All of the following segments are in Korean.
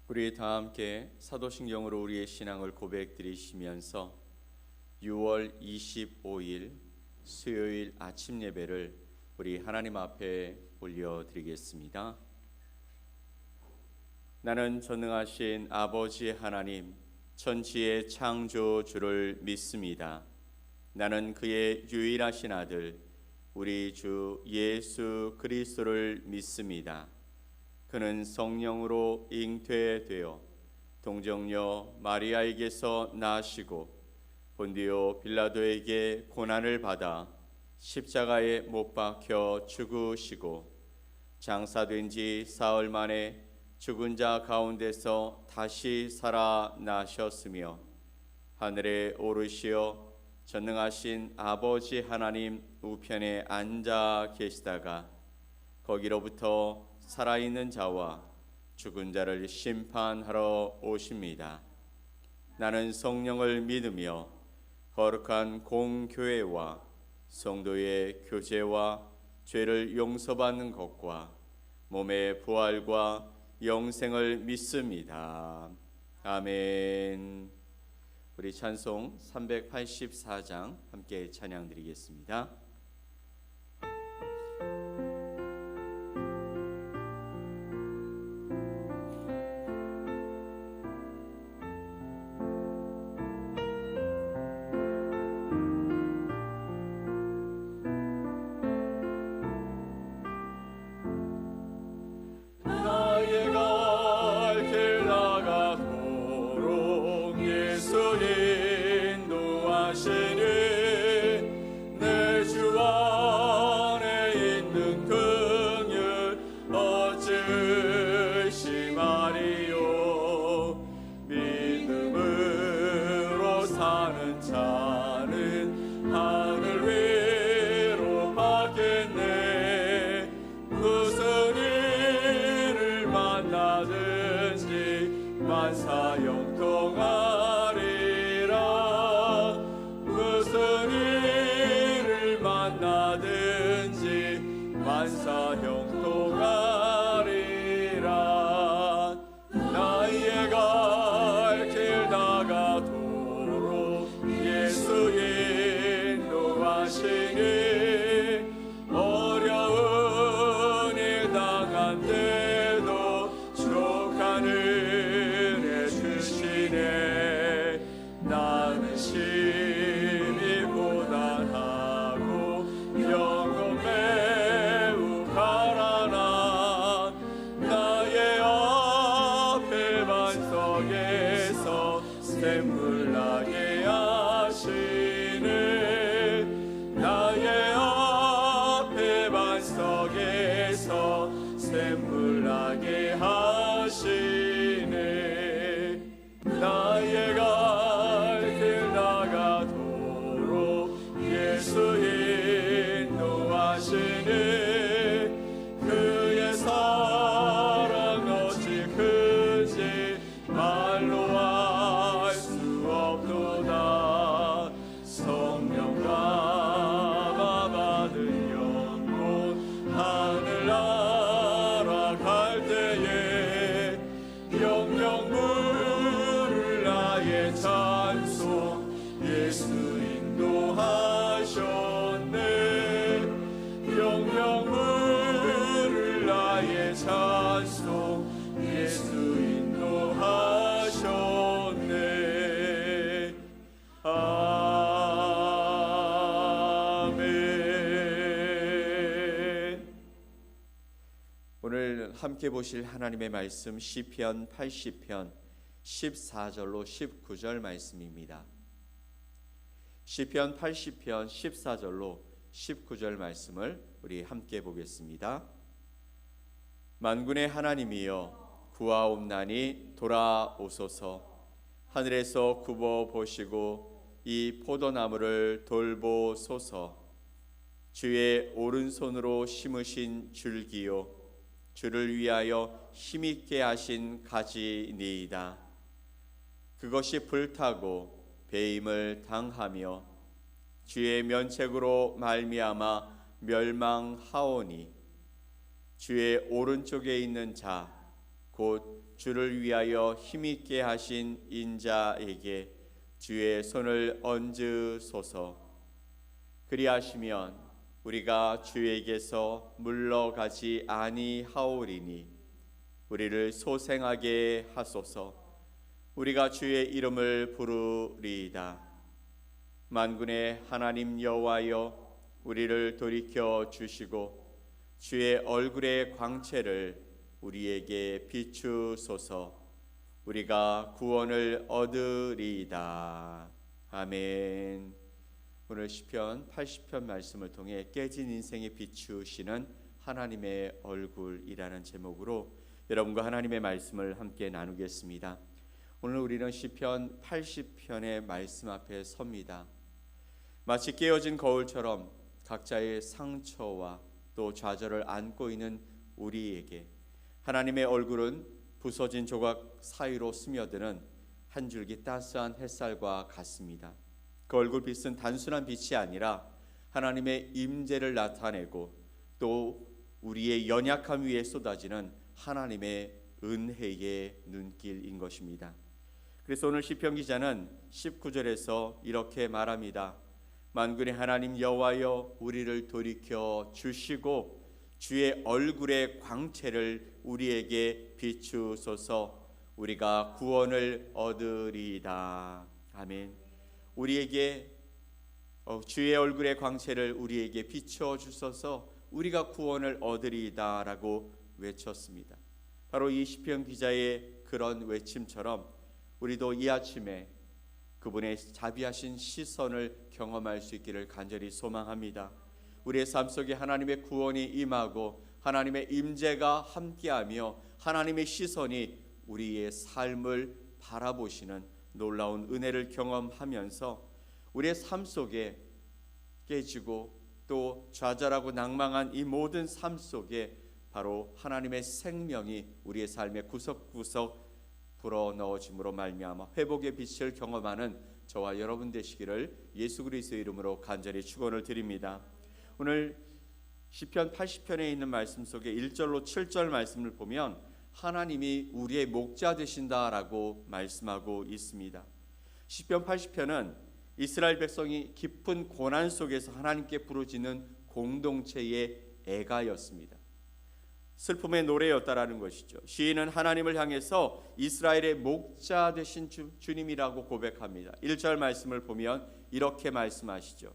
우리 다 함께 사도신경으로 우리의 신앙을 고백드리시면서 6월 25일 수요일 아침 예배를 우리 하나님 앞에 올려드리겠습니다. 나는 전능하신 아버지 하나님, 천지의 창조주를 믿습니다. 나는 그의 유일하신 아들, 우리 주 예수 그리스도를 믿습니다. 그는 성령으로 잉태되어 동정녀 마리아에게서 나시고 본디오 빌라도에게 고난을 받아 십자가에 못 박혀 죽으시고 장사된 지 사흘 만에 죽은 자 가운데서 다시 살아나셨으며 하늘에 오르시어 전능하신 아버지 하나님 우편에 앉아 계시다가 거기로부터 살아있는 자와 죽은 자를 심판하러 오십니다. 나는 성령을 믿으며 거룩한 공교회와 성도의 교제와 죄를 용서받는 것과 몸의 부활과 영생을 믿습니다. 아멘. 우리 찬송 384장 함께 찬양드리겠습니다. 함께 보실 하나님의 말씀 시편 80편 14절로 19절 말씀입니다. 시편 80편 14절로 19절 말씀을 우리 함께 보겠습니다. 만군의 하나님이여 구하옵나니 돌아오소서. 하늘에서 굽어 보시고 이 포도나무를 돌보소서. 주의 오른손으로 심으신 줄기요 주를 위하여 힘있게 하신 가지니이다. 그것이 불타고 배임을 당하며 주의 면책으로 말미암아 멸망하오니 주의 오른쪽에 있는 자 곧 주를 위하여 힘있게 하신 인자에게 주의 손을 얹으소서. 그리하시면 우리가 주에게서 물러가지 아니하오리니 우리를 소생하게 하소서. 우리가 주의 이름을 부르리이다. 만군의 하나님 여호와여, 우리를 돌이켜 주시고 주의 얼굴의 광채를 우리에게 비추소서. 우리가 구원을 얻으리이다. 아멘. 오늘 시편 80편 말씀을 통해 깨진 인생에 비추시는 하나님의 얼굴이라는 제목으로 여러분과 하나님의 말씀을 함께 나누겠습니다. 오늘 우리는 시편 80편의 말씀 앞에 섭니다. 마치 깨어진 거울처럼 각자의 상처와 또 좌절을 안고 있는 우리에게 하나님의 얼굴은 부서진 조각 사이로 스며드는 한 줄기 따스한 햇살과 같습니다. 그 얼굴빛은 단순한 빛이 아니라 하나님의 임재를 나타내고 또 우리의 연약함 위에 쏟아지는 하나님의 은혜의 눈길인 것입니다. 그래서 오늘 시편 기자는 19절에서 이렇게 말합니다. 만군의 하나님 여호와여, 우리를 돌이켜 주시고 주의 얼굴의 광채를 우리에게 비추소서. 우리가 구원을 얻으리이다. 아멘. 우리에게 주의 얼굴의 광채를 우리에게 비추어 주소서. 우리가 구원을 얻으리이다 라고 외쳤습니다. 바로 이 시편 기자의 그런 외침처럼 우리도 이 아침에 그분의 자비하신 시선을 경험할 수 있기를 간절히 소망합니다. 우리의 삶 속에 하나님의 구원이 임하고 하나님의 임재가 함께하며 하나님의 시선이 우리의 삶을 바라보시는 놀라운 은혜를 경험하면서 우리의 삶 속에 깨지고 또 좌절하고 낭망한 이 모든 삶 속에 바로 하나님의 생명이 우리의 삶의 구석구석 불어넣어짐으로 말미암아 회복의 빛을 경험하는 저와 여러분 되시기를 예수 그리스도의 이름으로 간절히 축원을 드립니다. 오늘 시편 80편에 있는 말씀 속에 1절로 7절 말씀을 보면 하나님이 우리의 목자 되신다라고 말씀하고 있습니다. 시편 80편은 이스라엘 백성이 깊은 고난 속에서 하나님께 부르짖는 공동체의 애가였습니다. 슬픔의 노래였다라는 것이죠. 시인은 하나님을 향해서 이스라엘의 목자 되신 주님이라고 고백합니다. 1절 말씀을 보면 이렇게 말씀하시죠.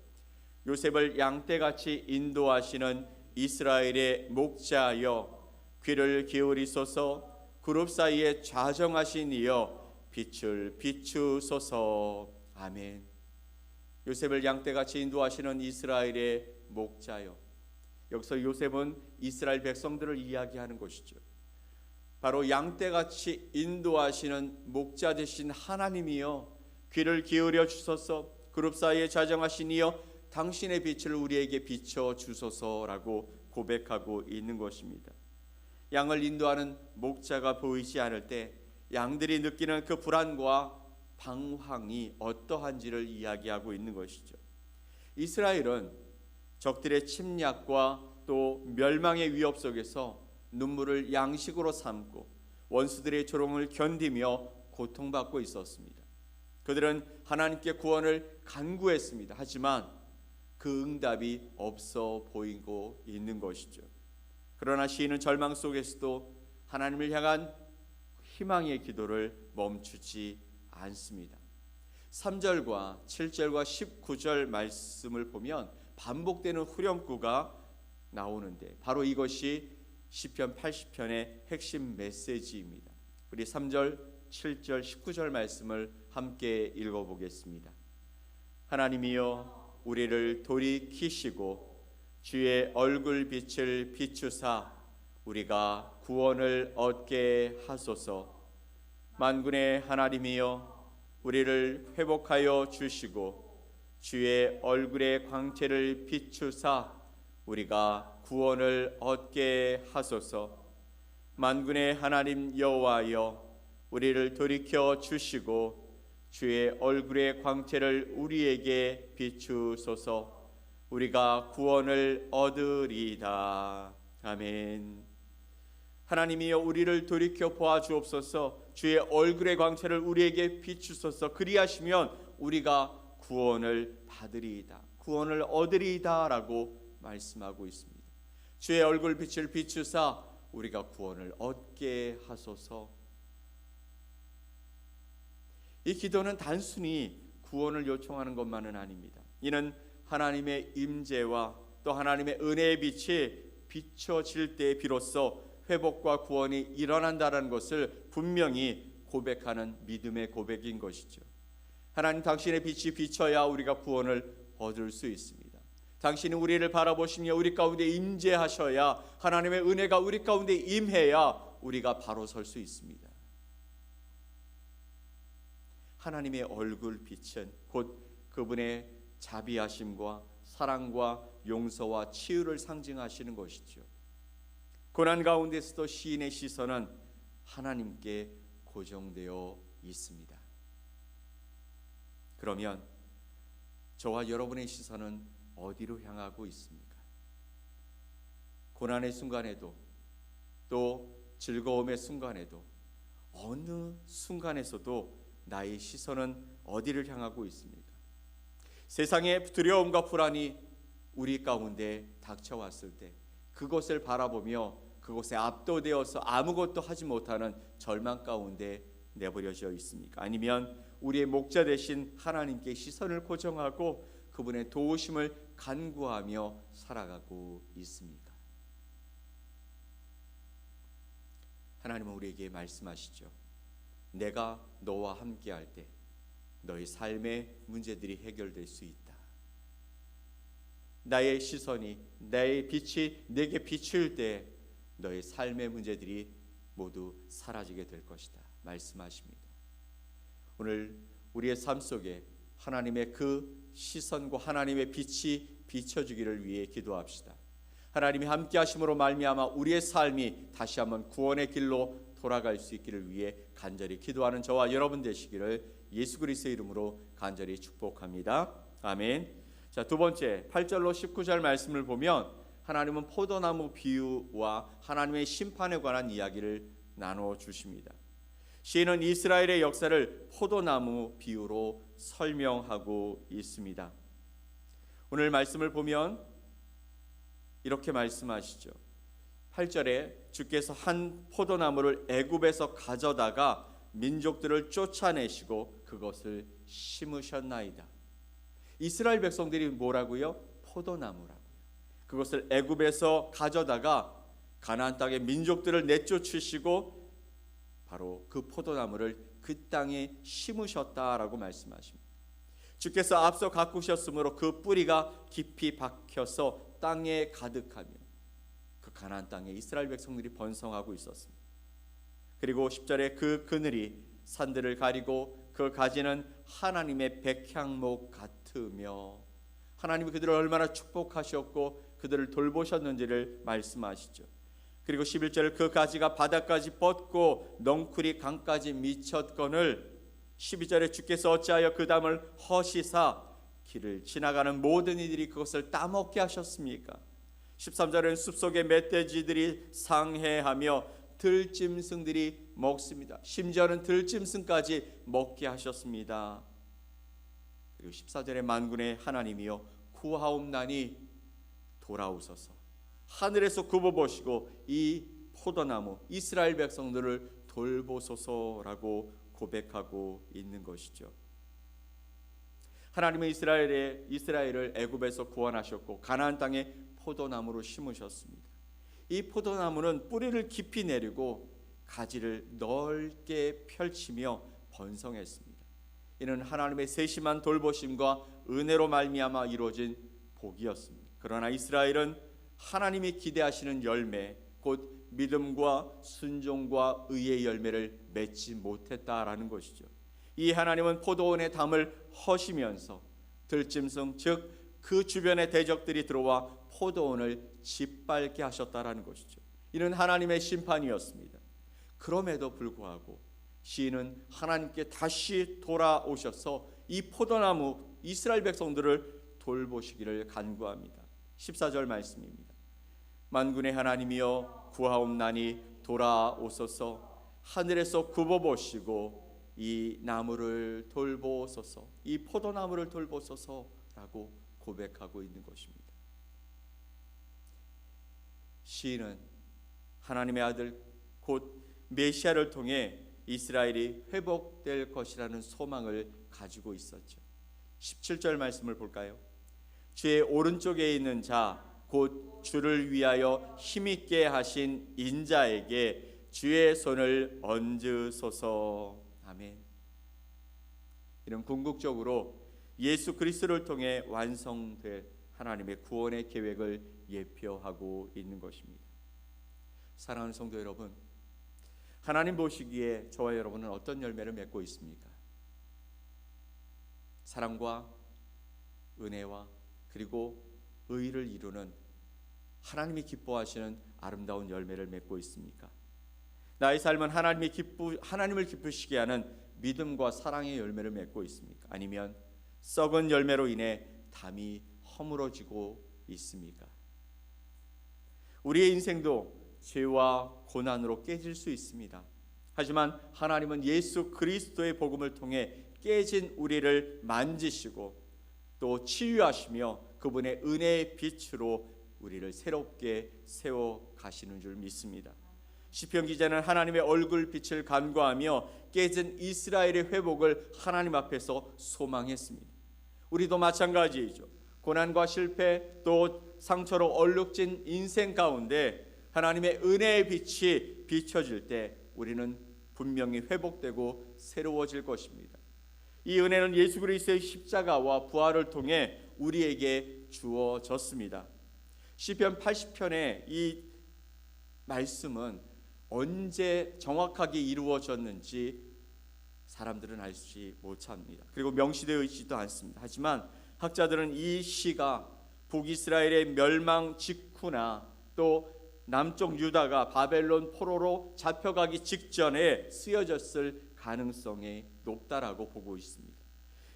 요셉을 양떼같이 인도하시는 이스라엘의 목자여, 귀를 기울이소서. 그룹 사이에 좌정하신 이여, 빛을 비추소서. 아멘. 요셉을 양떼같이 인도하시는 이스라엘의 목자여. 여기서 요셉은 이스라엘 백성들을 이야기하는 것이죠. 바로 양떼같이 인도하시는 목자 되신 하나님이여, 귀를 기울여 주소서. 그룹 사이에 좌정하신 이여, 당신의 빛을 우리에게 비춰 주소서라고 고백하고 있는 것입니다. 양을 인도하는 목자가 보이지 않을 때 양들이 느끼는 그 불안과 방황이 어떠한지를 이야기하고 있는 것이죠. 이스라엘은 적들의 침략과 또 멸망의 위협 속에서 눈물을 양식으로 삼고 원수들의 조롱을 견디며 고통받고 있었습니다. 그들은 하나님께 구원을 간구했습니다. 하지만 그 응답이 없어 보이고 있는 것이죠. 그러나 시인은 절망 속에서도 하나님을 향한 희망의 기도를 멈추지 않습니다. 3절과 7절과 19절 말씀을 보면 반복되는 후렴구가 나오는데 바로 이것이 시편 80편의 핵심 메시지입니다. 우리 3절, 7절, 19절 말씀을 함께 읽어보겠습니다. 하나님이여, 우리를 돌이키시고 주의 얼굴 빛을 비추사 우리가 구원을 얻게 하소서. 만군의 하나님이여, 우리를 회복하여 주시고 주의 얼굴의 광채를 비추사 우리가 구원을 얻게 하소서. 만군의 하나님 여호와여, 우리를 돌이켜 주시고 주의 얼굴의 광채를 우리에게 비추소서. 우리가 구원을 얻으리이다. 아멘. 하나님이여 우리를 돌이켜 보아 주옵소서. 주의 얼굴의 광채를 우리에게 비추소서. 그리하시면 우리가 구원을 받으리이다, 구원을 얻으리이다 라고 말씀하고 있습니다. 주의 얼굴 빛을 비추사 우리가 구원을 얻게 하소서. 이 기도는 단순히 구원을 요청하는 것만은 아닙니다. 이는 하나님의 임재와 또 하나님의 은혜의 빛이 비춰질 때 비로소 회복과 구원이 일어난다는 것을 분명히 고백하는 믿음의 고백인 것이죠. 하나님, 당신의 빛이 비춰야 우리가 구원을 얻을 수 있습니다. 당신이 우리를 바라보시며 우리 가운데 임재하셔야, 하나님의 은혜가 우리 가운데 임해야 우리가 바로 설 수 있습니다. 하나님의 얼굴 빛은 곧 그분의 자비하심과 사랑과 용서와 치유를 상징하시는 것이죠. 고난 가운데서도 시인의 시선은 하나님께 고정되어 있습니다. 그러면 저와 여러분의 시선은 어디로 향하고 있습니까? 고난의 순간에도 또 즐거움의 순간에도 어느 순간에서도 나의 시선은 어디를 향하고 있습니까? 세상의 두려움과 불안이 우리 가운데 닥쳐왔을 때 그것을 바라보며 그곳에 압도되어서 아무것도 하지 못하는 절망 가운데 내버려져 있습니까? 아니면 우리의 목자 되신 하나님께 시선을 고정하고 그분의 도우심을 간구하며 살아가고 있습니까? 하나님은 우리에게 말씀하시죠. 내가 너와 함께할 때 너의 삶의 문제들이 해결될 수 있다. 나의 시선이, 나의 빛이 내게 비칠 때 너의 삶의 문제들이 모두 사라지게 될 것이다 말씀하십니다. 오늘 우리의 삶 속에 하나님의 그 시선과 하나님의 빛이 비춰주기를 위해 기도합시다. 하나님이 함께 하심으로 말미암아 우리의 삶이 다시 한번 구원의 길로 돌아갈 수 있기를 위해 간절히 기도하는 저와 여러분 되시기를 예수 그리스도의 이름으로 간절히 축복합니다. 아멘. 자, 두 번째 8절로 19절 말씀을 보면 하나님은 포도나무 비유와 하나님의 심판에 관한 이야기를 나눠 주십니다. 시인은 이스라엘의 역사를 포도나무 비유로 설명하고 있습니다. 오늘 말씀을 보면 이렇게 말씀하시죠. 8절에 주께서 한 포도나무를 애굽에서 가져다가 민족들을 쫓아내시고 그것을 심으셨나이다. 이스라엘 백성들이 뭐라고요? 포도나무라고요. 그것을 애굽에서 가져다가 가나안 땅의 민족들을 내쫓으시고 바로 그 포도나무를 그 땅에 심으셨다라고 말씀하십니다. 주께서 앞서 가꾸셨으므로 그 뿌리가 깊이 박혀서 땅에 가득하며 그 가나안 땅에 이스라엘 백성들이 번성하고 있었습니다. 그리고 10절에 그 그늘이 산들을 가리고 그 가지는 하나님의 백향목 같으며 하나님이 그들을 얼마나 축복하셨고 그들을 돌보셨는지를 말씀하시죠. 그리고 11절 그 가지가 바닥까지 뻗고 넝쿨이 강까지 미쳤거늘 12절에 주께서 어찌하여 그 담을 허시사 길을 지나가는 모든 이들이 그것을 따먹게 하셨습니까? 13절에는 숲속의 멧돼지들이 상해하며 들짐승들이 먹습니다. 심지어는 들짐승까지 먹게 하셨습니다. 그리고 14절에 만군의 하나님이여 구하옵나니 돌아오소서. 하늘에서 굽어보시고 이 포도나무 이스라엘 백성들을 돌보소서라고 고백하고 있는 것이죠. 하나님은 이스라엘을 애굽에서 구원하셨고 가나안 땅에 포도나무로 심으셨습니다. 이 포도나무는 뿌리를 깊이 내리고 가지를 넓게 펼치며 번성했습니다. 이는 하나님의 세심한 돌보심과 은혜로 말미암아 이루어진 복이었습니다. 그러나 이스라엘은 하나님이 기대하시는 열매, 곧 믿음과 순종과 의의 열매를 맺지 못했다라는 것이죠. 이 하나님은 포도원의 담을 허시면서 들짐승 즉 그 주변의 대적들이 들어와 포도원을 짓밟게 하셨다라는 것이죠. 이는 하나님의 심판이었습니다. 그럼에도 불구하고 시인은 하나님께 다시 돌아오셔서 이 포도나무 이스라엘 백성들을 돌보시기를 간구합니다. 14절 말씀입니다. 만군의 하나님이여 구하옵나니 돌아오소서. 하늘에서 굽어보시고 이 나무를 돌보소서, 이 포도나무를 돌보소서라고 고백하고 있는 것입니다. 시인은 하나님의 아들 곧 메시아를 통해 이스라엘이 회복될 것이라는 소망을 가지고 있었죠. 17절 말씀을 볼까요? 주의 오른쪽에 있는 자 곧 주를 위하여 힘있게 하신 인자에게 주의 손을 얹으소서. 아멘. 이런 궁극적으로 예수 그리스도를 통해 완성될 하나님의 구원의 계획을 예표하고 있는 것입니다. 사랑하는 성도 여러분, 하나님 보시기에 저와 여러분은 어떤 열매를 맺고 있습니까? 사랑과 은혜와 그리고 의를 이루는 하나님이 기뻐하시는 아름다운 열매를 맺고 있습니까? 나의 삶은 하나님을 기쁘시게 하는 믿음과 사랑의 열매를 맺고 있습니까? 아니면 썩은 열매로 인해 담이 허물어지고 있습니까? 우리의 인생도 죄와 고난으로 깨질 수 있습니다. 하지만 하나님은 예수 그리스도의 복음을 통해 깨진 우리를 만지시고 또 치유하시며 그분의 은혜의 빛으로 우리를 새롭게 세워 가시는 줄 믿습니다. 시편 기자는 하나님의 얼굴 빛을 간구하며 깨진 이스라엘의 회복을 하나님 앞에서 소망했습니다. 우리도 마찬가지이죠. 고난과 실패 또 상처로 얼룩진 인생 가운데 하나님의 은혜의 빛이 비춰질 때 우리는 분명히 회복되고 새로워질 것입니다. 이 은혜는 예수 그리스도의 십자가와 부활을 통해 우리에게 주어졌습니다. 시편 80편의 이 말씀은 언제 정확하게 이루어졌는지 사람들은 알지 못합니다. 그리고 명시되어 있지도 않습니다. 하지만 학자들은 이 시가 북이스라엘의 멸망 직후나 또 남쪽 유다가 바벨론 포로로 잡혀가기 직전에 쓰여졌을 가능성이 높다라고 보고 있습니다.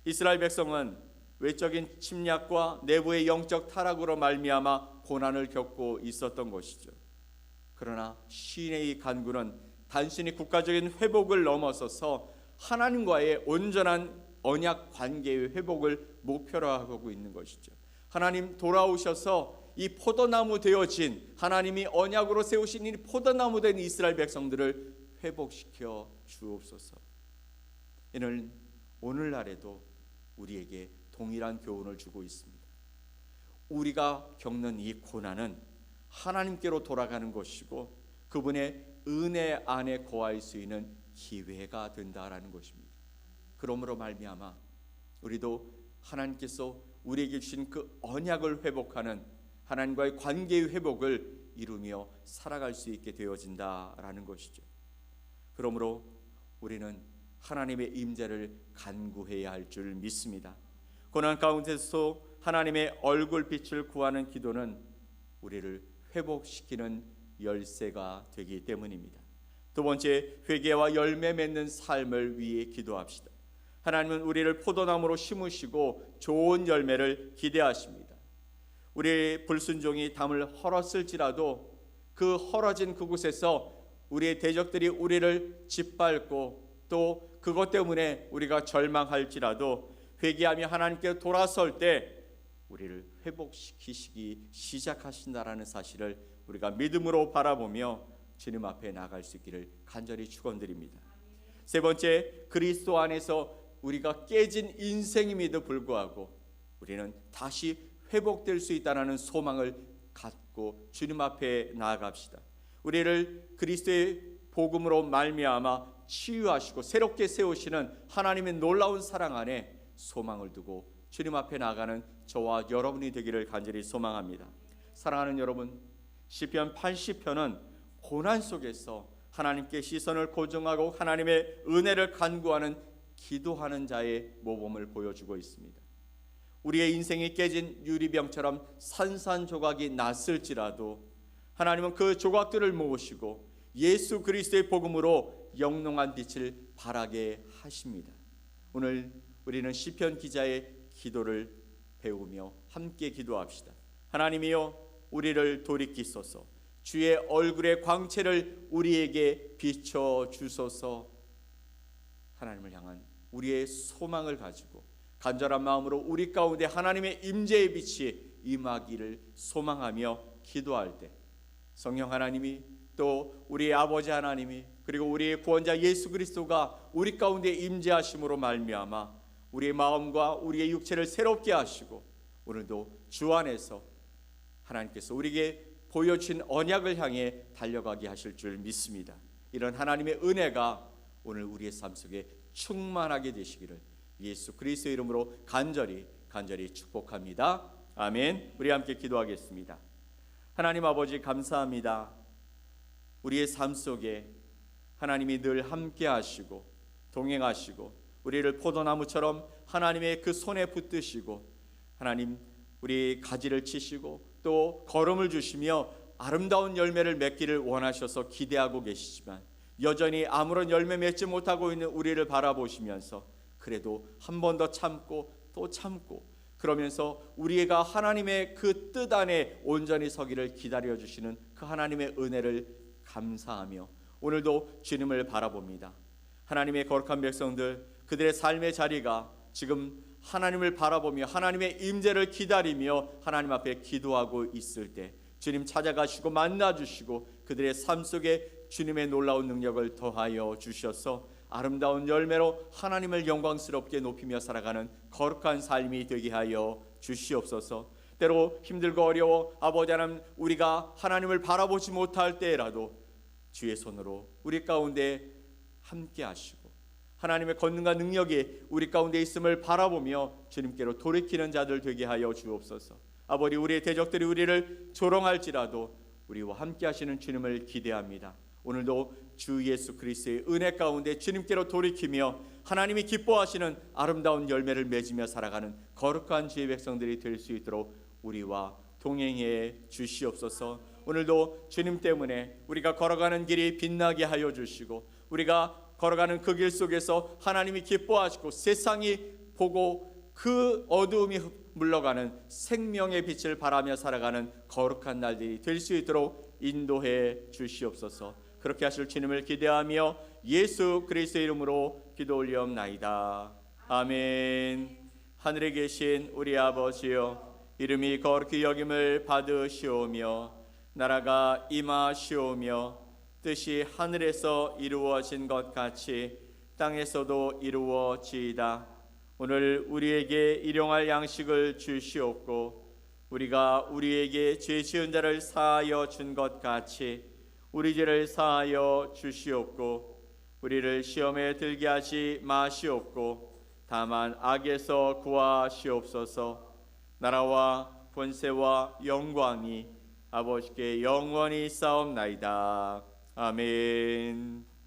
이스라엘 백성은 외적인 침략과 내부의 영적 타락으로 말미암아 고난을 겪고 있었던 것이죠. 그러나 시인의 이 간구는 단순히 국가적인 회복을 넘어서서 하나님과의 온전한 언약 관계의 회복을 목표로 하고 있는 것이죠. 하나님 돌아오셔서 이 포도나무 되어진 하나님이 언약으로 세우신 이 포도나무 된 이스라엘 백성들을 회복시켜 주옵소서. 이는 오늘날에도 우리에게 동일한 교훈을 주고 있습니다. 우리가 겪는 이 고난은 하나님께로 돌아가는 것이고 그분의 은혜 안에 거할 수 있는 기회가 된다라는 것입니다. 그러므로 말미암아 우리도 하나님께서 우리에게 주신 그 언약을 회복하는 하나님과의 관계의 회복을 이루며 살아갈 수 있게 되어진다라는 것이죠. 그러므로 우리는 하나님의 임재를 간구해야 할 줄 믿습니다. 고난 가운데서 하나님의 얼굴빛을 구하는 기도는 우리를 회복시키는 열쇠가 되기 때문입니다. 두 번째, 회개와 열매 맺는 삶을 위해 기도합시다. 하나님은 우리를 포도나무로 심으시고 좋은 열매를 기대하십니다. 우리의 불순종이 담을 헐었을지라도 그 헐어진 그곳에서 우리의 대적들이 우리를 짓밟고 또 그것 때문에 우리가 절망할지라도 회개하며 하나님께 돌아설 때 우리를 회복시키시기 시작하신다라는 사실을 우리가 믿음으로 바라보며 주님 앞에 나갈 수 있기를 간절히 축원드립니다. 세 번째, 그리스도 안에서 우리가 깨진 인생임에도 불구하고 우리는 다시 회복될 수 있다는 소망을 갖고 주님 앞에 나아갑시다. 우리를 그리스도의 복음으로 말미암아 치유하시고 새롭게 세우시는 하나님의 놀라운 사랑 안에 소망을 두고 주님 앞에 나가는 저와 여러분이 되기를 간절히 소망합니다. 사랑하는 여러분, 시편 80편은 고난 속에서 하나님께 시선을 고정하고 하나님의 은혜를 간구하는 기도하는 자의 모범을 보여주고 있습니다. 우리의 인생이 깨진 유리병처럼 산산조각이 났을지라도 하나님은 그 조각들을 모으시고 예수 그리스도의 복음으로 영롱한 빛을 발하게 하십니다. 오늘 우리는 시편 기자의 기도를 배우며 함께 기도합시다. 하나님이여, 우리를 돌이키소서. 주의 얼굴의 광채를 우리에게 비춰 주소서. 하나님을 향한 우리의 소망을 가지고 간절한 마음으로 우리 가운데 하나님의 임재의 빛이 임하기를 소망하며 기도할 때 성령 하나님이 또 우리의 아버지 하나님이 그리고 우리의 구원자 예수 그리스도가 우리 가운데 임재하심으로 말미암아 우리의 마음과 우리의 육체를 새롭게 하시고 오늘도 주 안에서 하나님께서 우리에게 보여주신 언약을 향해 달려가게 하실 줄 믿습니다. 이런 하나님의 은혜가 오늘 우리의 삶 속에 충만하게 되시기를 예수 그리스도의 이름으로 간절히 축복합니다. 아멘. 우리 함께 기도하겠습니다. 하나님 아버지 감사합니다. 우리의 삶 속에 하나님이 늘 함께 하시고 동행하시고 우리를 포도나무처럼 하나님의 그 손에 붙드시고 하나님 우리 가지를 치시고 또 걸음을 주시며 아름다운 열매를 맺기를 원하셔서 기대하고 계시지만 여전히 아무런 열매 맺지 못하고 있는 우리를 바라보시면서 그래도 한 번 더 참고 또 참고 그러면서 우리가 하나님의 그 뜻 안에 온전히 서기를 기다려주시는 그 하나님의 은혜를 감사하며 오늘도 주님을 바라봅니다. 하나님의 거룩한 백성들 그들의 삶의 자리가 지금 하나님을 바라보며 하나님의 임재를 기다리며 하나님 앞에 기도하고 있을 때 주님 찾아가시고 만나주시고 그들의 삶 속에 주님의 놀라운 능력을 더하여 주셔서 아름다운 열매로 하나님을 영광스럽게 높이며 살아가는 거룩한 삶이 되게 하여 주시옵소서. 때로 힘들고 어려워 아버지 하나님 우리가 하나님을 바라보지 못할 때라도 주의 손으로 우리 가운데 함께 하시고 하나님의 권능과 능력이 우리 가운데 있음을 바라보며 주님께로 돌이키는 자들 되게 하여 주옵소서. 아버지 우리의 대적들이 우리를 조롱할지라도 우리와 함께 하시는 주님을 기대합니다. 오늘도 주 예수 그리스도의 은혜 가운데 주님께로 돌이키며 하나님이 기뻐하시는 아름다운 열매를 맺으며 살아가는 거룩한 주의 백성들이 될 수 있도록 우리와 동행해 주시옵소서. 오늘도 주님 때문에 우리가 걸어가는 길이 빛나게 하여 주시고 우리가 걸어가는 그 길 속에서 하나님이 기뻐하시고 세상이 보고 그 어두움이 물러가는 생명의 빛을 바라며 살아가는 거룩한 날들이 될 수 있도록 인도해 주시옵소서. 그렇게 하실 주님을 기대하며 예수 그리스도의 이름으로 기도 올리옵나이다. 아멘. 하늘에 계신 우리 아버지여 이름이 거룩히 여김을 받으시오며 나라가 임하시오며 뜻이 하늘에서 이루어진 것 같이 땅에서도 이루어지이다. 오늘 우리에게 일용할 양식을 주시옵고 우리가 우리에게 죄 지은 자를 사하여 준 것 같이 우리 죄를 사하여 주시옵고 우리를 시험에 들게 하지 마시옵고 다만 악에서 구하시옵소서. 나라와 권세와 영광이 아버지께 영원히 싸움나이다. 아멘.